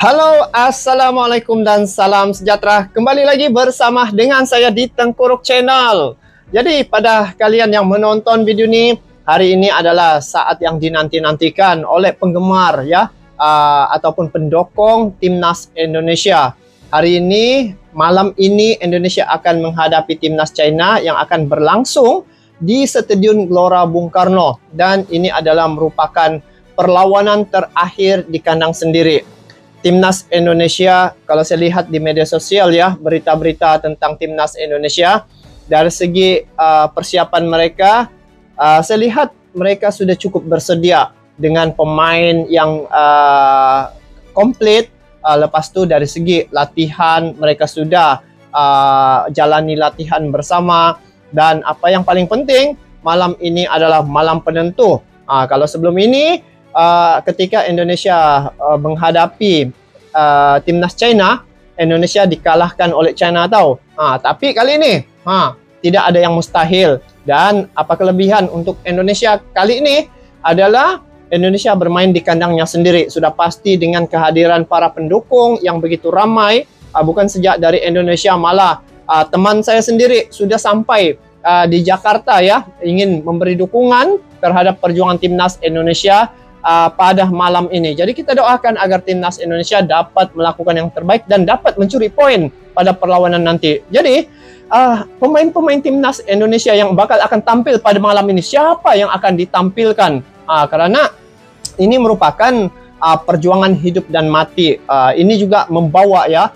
Halo, Assalamualaikum dan salam sejahtera. Kembali lagi bersama dengan saya di Tengkuruk Channel. Jadi pada kalian yang menonton video ini, hari ini adalah saat yang dinanti-nantikan oleh penggemar ya, ataupun pendukung Timnas Indonesia. Hari ini, malam ini Indonesia akan menghadapi Timnas China yang akan berlangsung di Stadion Gelora Bung Karno. Dan ini adalah merupakan perlawanan terakhir di kandang sendiri. Timnas Indonesia, kalau saya lihat di media sosial ya, berita-berita tentang Timnas Indonesia, dari segi persiapan mereka, saya lihat mereka sudah cukup bersedia dengan pemain yang komplit. Lepas tu dari segi latihan, mereka sudah jalani latihan bersama. Dan apa yang paling penting, malam ini adalah malam penentu. Kalau sebelum ini, ketika Indonesia menghadapi Timnas China, Indonesia dikalahkan oleh China tau. Tapi kali ini tidak ada yang mustahil. Dan apa kelebihan untuk Indonesia kali ini adalah Indonesia bermain di kandangnya sendiri. Sudah pasti dengan kehadiran para pendukung yang begitu ramai. Bukan sejak dari Indonesia, malah teman saya sendiri sudah sampai di Jakarta ya, ingin memberi dukungan terhadap perjuangan Timnas Indonesia pada malam ini. Jadi kita doakan agar Timnas Indonesia dapat melakukan yang terbaik dan dapat mencuri poin pada perlawanan nanti. Jadi pemain-pemain Timnas Indonesia yang bakal akan tampil pada malam ini, siapa yang akan ditampilkan? Karena ini merupakan perjuangan hidup dan mati. Ini juga membawa ya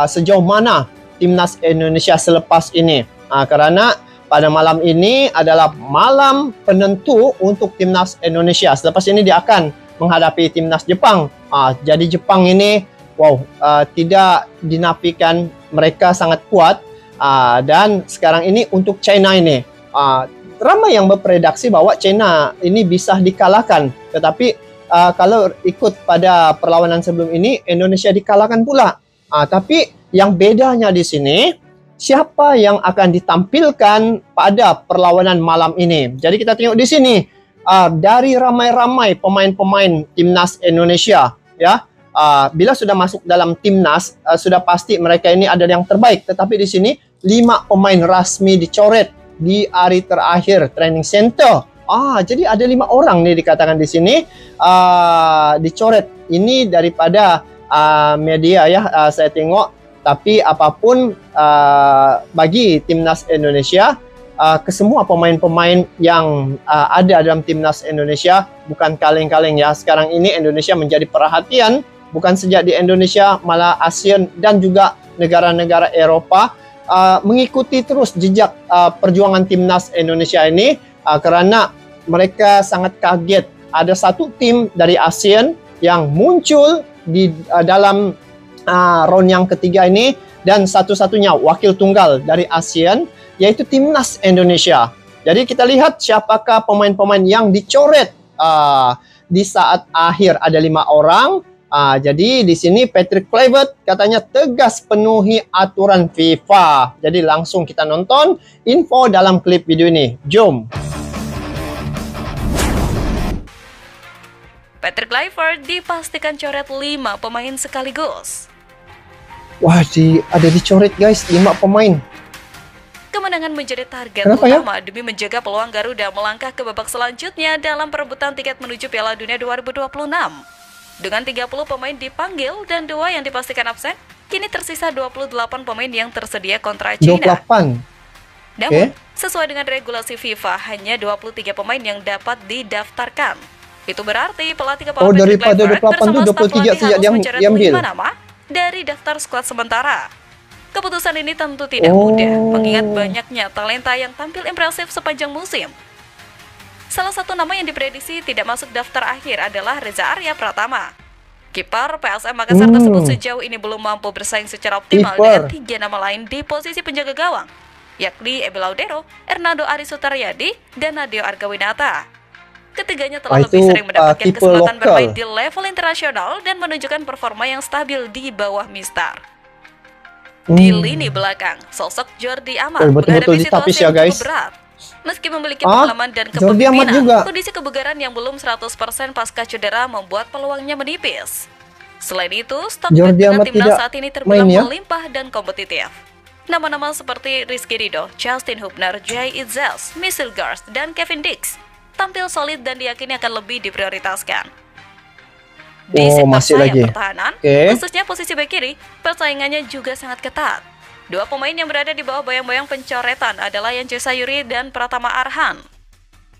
sejauh mana Timnas Indonesia selepas ini. Karena pada malam ini adalah malam penentu untuk Timnas Indonesia. Selepas ini dia akan menghadapi Timnas Jepang. Jadi Jepang ini, tidak dinafikan mereka sangat kuat. Dan sekarang ini untuk China ini, ramai yang berprediksi bahwa China ini bisa dikalahkan. Tetapi kalau ikut pada perlawanan sebelum ini, Indonesia dikalahkan pula. Tapi yang bedanya di sini, siapa yang akan ditampilkan pada perlawanan malam ini. Jadi kita tengok di sini, dari ramai-ramai pemain-pemain Timnas Indonesia ya, bila sudah masuk dalam Timnas, sudah pasti mereka ini adalah yang terbaik. Tetapi di sini 5 pemain rasmi dicoret di hari terakhir training center. Jadi ada 5 orang nih dikatakan di sini dicoret. Ini daripada media ya, saya tengok. Tapi apapun bagi Timnas Indonesia, kesemua pemain-pemain yang ada dalam Timnas Indonesia bukan kaleng-kaleng ya. Sekarang ini Indonesia menjadi perhatian, bukan sejak di Indonesia, malah ASEAN dan juga negara-negara Eropa mengikuti terus jejak perjuangan Timnas Indonesia ini, karena mereka sangat kaget ada satu tim dari ASEAN yang muncul di dalam round yang ketiga ini, dan satu-satunya wakil tunggal dari ASEAN yaitu Timnas Indonesia. Jadi kita lihat siapakah pemain-pemain yang dicoret di saat akhir. Ada 5 orang. Jadi di sini Patrick Kluivert katanya tegas penuhi aturan FIFA. Jadi langsung kita nonton info dalam klip video ini. Jom. Patrick Kluivert dipastikan coret 5 pemain sekaligus. Wah, ada dicoret guys, 5 pemain. Kemenangan menjadi target Kenapa utama demi menjaga peluang Garuda melangkah ke babak selanjutnya dalam perebutan tiket menuju Piala Dunia 2026. Dengan 30 pemain dipanggil dan 2 yang dipastikan absen, kini tersisa 28 pemain yang tersedia kontra China. 28? Namun, sesuai dengan regulasi FIFA, hanya 23 pemain yang dapat didaftarkan. Itu berarti pelatih kepala daripada 28 bersama itu staf 23 pelatih sejak harus mencoret diambil 5 nama dari daftar skuad sementara. Keputusan ini tentu tidak mudah, mengingat banyaknya talenta yang tampil impresif sepanjang musim. Salah satu nama yang diprediksi tidak masuk daftar akhir adalah Reza Arya Pratama. Kiper PSM Makassar tersebut sejauh ini belum mampu bersaing secara optimal dengan 3 nama lain di posisi penjaga gawang, yakni Ebi Laudero, Hernando Ari Sutaryadi, dan Nadeo Argawinata. Ketiganya telah lebih sering mendapatkan kesempatan bermain di level internasional dan menunjukkan performa yang stabil di bawah Mistar. Di lini belakang, sosok Jordi Amat menghadapi situasi yang cukup berat. Meski memiliki pengalaman dan kepemimpinan, kondisi kebugaran yang belum 100% pasca cedera membuat peluangnya menipis. Selain itu, stok Jordi dengan Amat timnas tidak saat ini terbilang main ya? melimpah dan kompetitif. Nama-nama seperti Rizky Ridho, Justin Hubner, Jay Itzels, Michel Garst, dan Kevin Dix tampil solid dan diyakini akan lebih diprioritaskan. Di sektor masih sayap lagi. pertahanan, Oke. khususnya posisi bek kiri, persaingannya juga sangat ketat. Dua pemain yang berada di bawah bayang-bayang pencoretan adalah Yance Sayuri dan Pratama Arhan.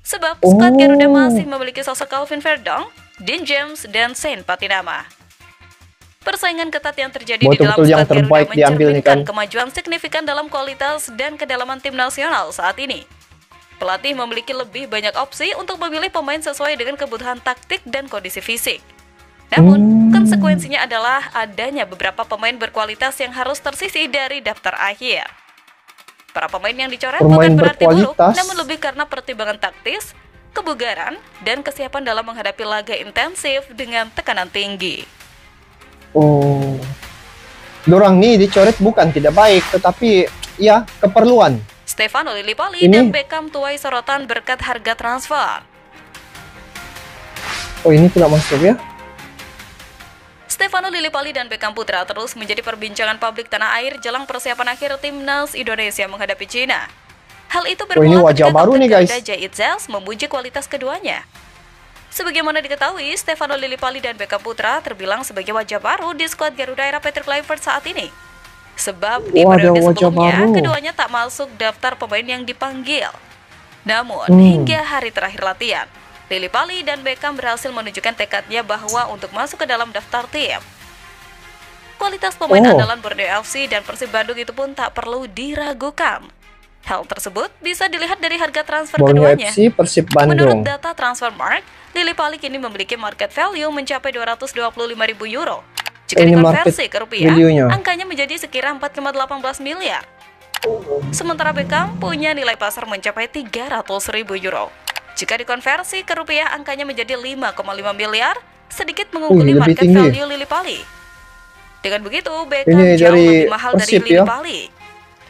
Sebab skuad Garuda masih memiliki sosok Calvin Verdong, Dean James, dan Saint Patinama. Persaingan ketat yang terjadi di dalam Betul-betul yang skuad Garuda terbaik diambil nih kan. mencerminkan kemajuan signifikan dalam kualitas dan kedalaman tim nasional saat ini. Pelatih memiliki lebih banyak opsi untuk memilih pemain sesuai dengan kebutuhan taktik dan kondisi fisik. Namun, konsekuensinya adalah adanya beberapa pemain berkualitas yang harus tersisih dari daftar akhir. Para pemain yang dicoret Pemain bukan berarti buruk, berkualitas. namun lebih karena pertimbangan taktis, kebugaran, dan kesiapan dalam menghadapi laga intensif dengan tekanan tinggi. Dorang nih dicoret bukan tidak baik, tetapi ya keperluan. Stefano Lillipali dan Beckham tuai sorotan berkat harga transfer. Ini tidak masuk ya? Stefano Lillipali dan Beckham Putra terus menjadi perbincangan publik tanah air jelang persiapan akhir timnas Indonesia menghadapi Cina. Hal itu ini bermula wajah ketika baru nih, guys. Jay Itzels memuji kualitas keduanya. Sebagaimana diketahui, Stefano Lillipali dan Beckham Putra terbilang sebagai wajah baru di skuad Garuda era Patrick Kluivert saat ini. Sebab di periode sebelumnya, keduanya tak masuk daftar pemain yang dipanggil. Namun, hingga hari terakhir latihan, Lillipali dan Beckham berhasil menunjukkan tekadnya bahwa untuk masuk ke dalam daftar tim. Kualitas pemain andalan Borneo FC dan Persib Bandung itu pun tak perlu diragukan. Hal tersebut bisa dilihat dari harga transfer Borneo keduanya. FC, Persib Bandung. Menurut data Transfermarkt, Lillipali kini memiliki market value mencapai 225.000 euro. Jika dikonversi ke rupiah, angkanya menjadi sekira 4,18 miliar. Sementara Beckham punya nilai pasar mencapai 300.000 euro. Jika dikonversi ke rupiah, angkanya menjadi 5,5 miliar, sedikit mengungguli market value Lillipali. Dengan begitu, Beckham jauh lebih mahal dari Lillipali.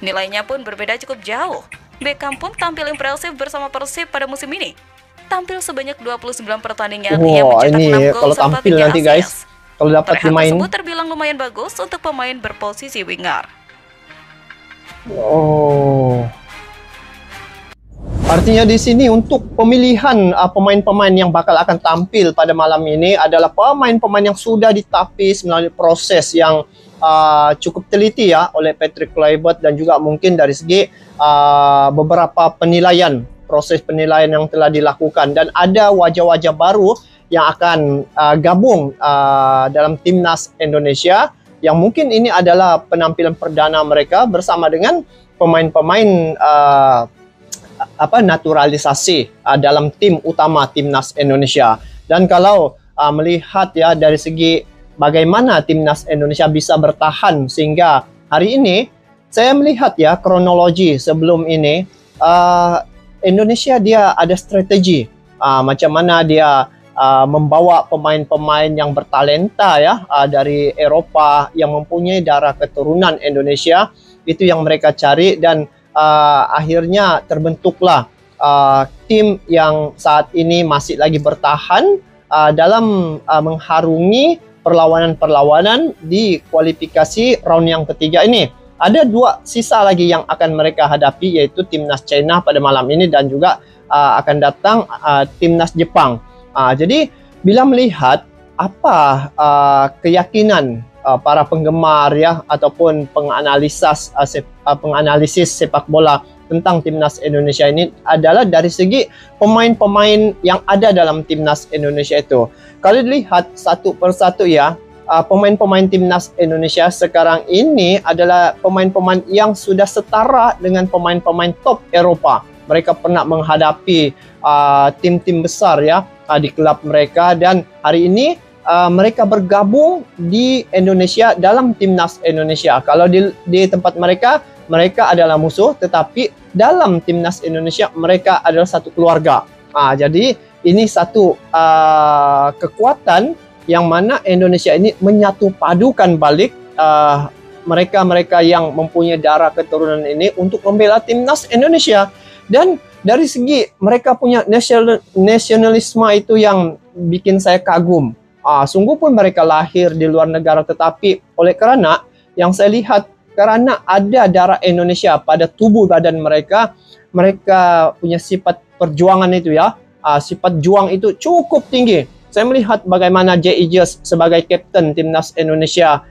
Nilainya pun berbeda cukup jauh. Beckham pun tampil impresif bersama Persib pada musim ini. Tampil sebanyak 29 pertandingan, ia mencetak 6 gol serta 3 assist. Kalau dapat pemain tersebut terbilang lumayan bagus untuk pemain berposisi winger. Artinya di sini untuk pemilihan pemain-pemain yang bakal akan tampil pada malam ini adalah pemain-pemain yang sudah ditapis melalui proses yang cukup teliti ya oleh Patrick Kluivert, dan juga mungkin dari segi beberapa penilaian, proses penilaian yang telah dilakukan, dan ada wajah-wajah baru yang akan gabung dalam timnas Indonesia, yang mungkin ini adalah penampilan perdana mereka bersama dengan pemain-pemain naturalisasi dalam tim utama timnas Indonesia. Dan kalau melihat ya dari segi bagaimana timnas Indonesia bisa bertahan sehingga hari ini, saya melihat ya kronologi sebelum ini, Indonesia dia ada strategi macam mana dia membawa pemain-pemain yang bertalenta ya dari Eropa yang mempunyai darah keturunan Indonesia. Itu yang mereka cari, dan akhirnya terbentuklah tim yang saat ini masih lagi bertahan dalam mengharungi perlawanan-perlawanan di kualifikasi round yang ketiga ini. Ada dua sisa lagi yang akan mereka hadapi, yaitu timnas China pada malam ini dan juga akan datang timnas Jepang. Jadi bila melihat apa keyakinan para penggemar ya ataupun penganalisis sepak bola tentang timnas Indonesia ini adalah dari segi pemain-pemain yang ada dalam timnas Indonesia itu. Kalau dilihat satu persatu ya, pemain-pemain timnas Indonesia sekarang ini adalah pemain-pemain yang sudah setara dengan pemain-pemain top Eropa. Mereka pernah menghadapi tim-tim besar ya di klub mereka, dan hari ini mereka bergabung di Indonesia dalam timnas Indonesia. Kalau di tempat mereka adalah musuh, tetapi dalam timnas Indonesia mereka adalah satu keluarga. Jadi ini satu kekuatan yang mana Indonesia ini menyatu padukan balik mereka-mereka yang mempunyai darah keturunan ini untuk membela timnas Indonesia. Dan dari segi mereka punya nasionalisme itu yang bikin saya kagum. Sungguh pun mereka lahir di luar negara, tetapi oleh kerana yang saya lihat, kerana ada darah Indonesia pada tubuh badan mereka, mereka punya sifat perjuangan itu ya, sifat juang itu cukup tinggi. Saya melihat bagaimana J. Ejas sebagai kapten timnas Indonesia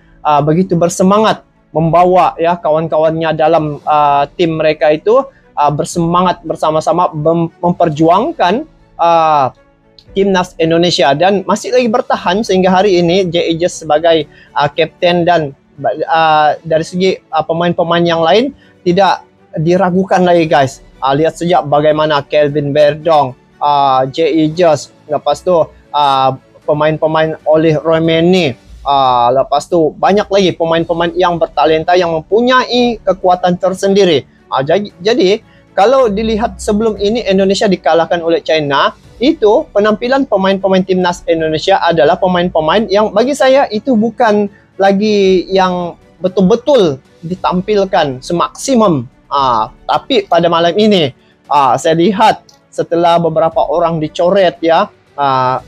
begitu bersemangat membawa ya kawan-kawannya dalam tim mereka itu bersemangat bersama-sama memperjuangkan timnas Indonesia, dan masih lagi bertahan sehingga hari ini J. Ejas sebagai kapten, dan dari segi pemain-pemain yang lain tidak diragukan lagi guys. Lihat saja bagaimana Kelvin Verdong, J. Ejas, lepas tu pemain-pemain oleh Romeni, lepas tu banyak lagi pemain-pemain yang bertalenta yang mempunyai kekuatan tersendiri. Jadi kalau dilihat sebelum ini Indonesia dikalahkan oleh China, itu penampilan pemain-pemain timnas Indonesia adalah pemain-pemain yang bagi saya itu bukan lagi yang betul-betul ditampilkan semaksimum. Tapi pada malam ini saya lihat setelah beberapa orang dicoret ya,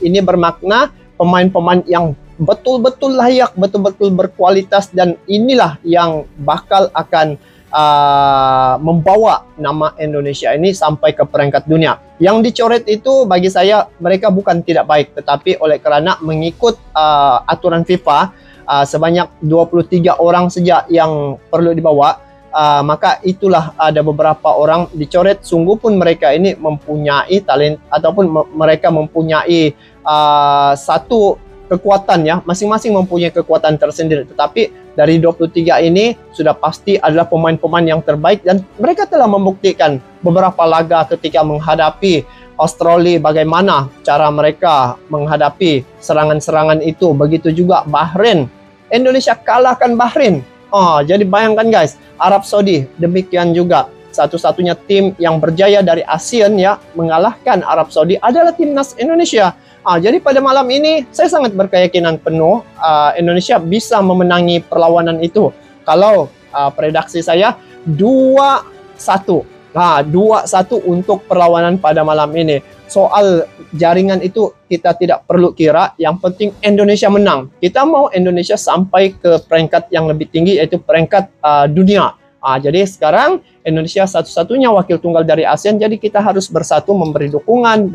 ini bermakna pemain-pemain yang betul-betul layak, betul-betul berkualitas, dan inilah yang bakal akan membawa nama Indonesia ini sampai ke peringkat dunia. Yang dicoret itu bagi saya mereka bukan tidak baik, tetapi oleh kerana mengikut aturan FIFA sebanyak 23 orang saja yang perlu dibawa, maka itulah ada beberapa orang dicoret. Sungguh pun mereka ini mempunyai talent ataupun mereka mempunyai satu kekuatan ya, masing-masing mempunyai kekuatan tersendiri, tetapi dari 23 ini sudah pasti adalah pemain-pemain yang terbaik, dan mereka telah membuktikan beberapa laga ketika menghadapi Australia bagaimana cara mereka menghadapi serangan-serangan itu. Begitu juga Bahrain, Indonesia kalahkan Bahrain. Jadi bayangkan guys, Arab Saudi demikian juga, satu-satunya tim yang berjaya dari ASEAN ya mengalahkan Arab Saudi adalah timnas Indonesia. Jadi pada malam ini saya sangat berkeyakinan penuh Indonesia bisa memenangi perlawanan itu. Kalau prediksi saya 2-1. 2-1 untuk perlawanan pada malam ini. Soal jaringan itu kita tidak perlu kira, yang penting Indonesia menang. Kita mau Indonesia sampai ke peringkat yang lebih tinggi, yaitu peringkat dunia. Jadi sekarang Indonesia satu-satunya wakil tunggal dari ASEAN, jadi kita harus bersatu memberi dukungan,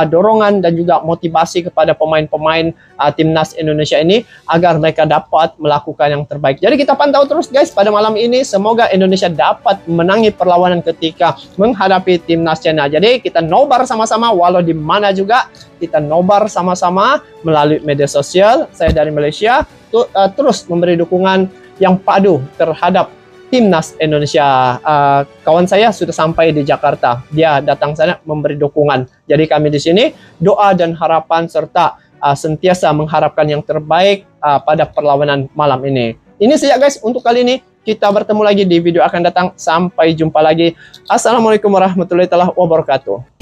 dorongan dan juga motivasi kepada pemain-pemain timnas Indonesia ini agar mereka dapat melakukan yang terbaik. Jadi kita pantau terus guys pada malam ini, semoga Indonesia dapat menangi perlawanan ketika menghadapi timnas China. Jadi kita nobar sama-sama, walau di mana juga kita nobar sama-sama melalui media sosial. Saya dari Malaysia terus memberi dukungan yang padu terhadap timnas Indonesia. Kawan saya sudah sampai di Jakarta. Dia datang sana memberi dukungan. Jadi kami di sini doa dan harapan serta sentiasa mengharapkan yang terbaik pada perlawanan malam ini. Ini saja guys untuk kali ini. Kita bertemu lagi di video akan datang. Sampai jumpa lagi. Assalamualaikum warahmatullahi wabarakatuh.